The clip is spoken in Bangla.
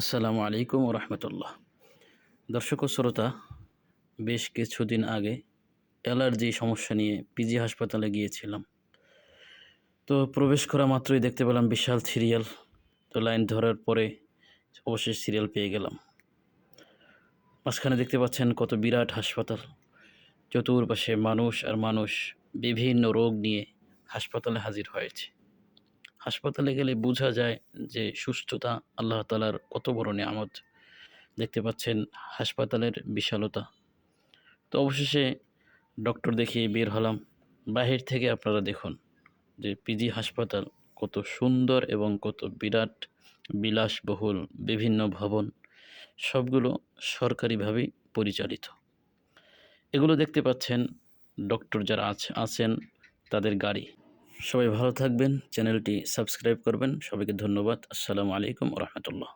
আসসালামু আলাইকুম রহমতুল্লাহ। দর্শক ও শ্রোতা, বেশ কিছুদিন আগে অ্যালার্জি সমস্যা নিয়ে পিজি হাসপাতালে গিয়েছিলাম। তো প্রবেশ করা মাত্রই দেখতে পেলাম বিশাল সিরিয়াল। তো লাইন ধরার পরে অবশেষে সিরিয়াল পেয়ে গেলাম। মাঝখানে দেখতে পাচ্ছেন কত বিরাট হাসপাতাল, চতুর্পাশে মানুষ আর মানুষ, বিভিন্ন রোগ নিয়ে হাসপাতালে হাজির হয়েছে। হাসপাতালে গেলে বোঝা যায় যে সুস্থতা আল্লাহ তাআলার কত বড় নিয়ামত। দেখতে পাচ্ছেন হাসপাতালের বিশালতা। তো অবশেষে ডক্টর দেখিয়ে বের হলাম। বাহির থেকে আপনারা দেখুন যে পিজি হাসপাতাল কত সুন্দর এবং কত বিরাট, বিলাসবহুল বিভিন্ন ভবন, সবগুলো সরকারিভাবেই পরিচালিত। এগুলো দেখতে পাচ্ছেন ডক্টর যারা আছেন তাদের গাড়ি। সবাই ভালো থাকবেন, চ্যানেলটি সাবস্ক্রাইব করবেন। সবাইকে ধন্যবাদ। আসসালামু আলাইকুম রহমতুল্লাহ।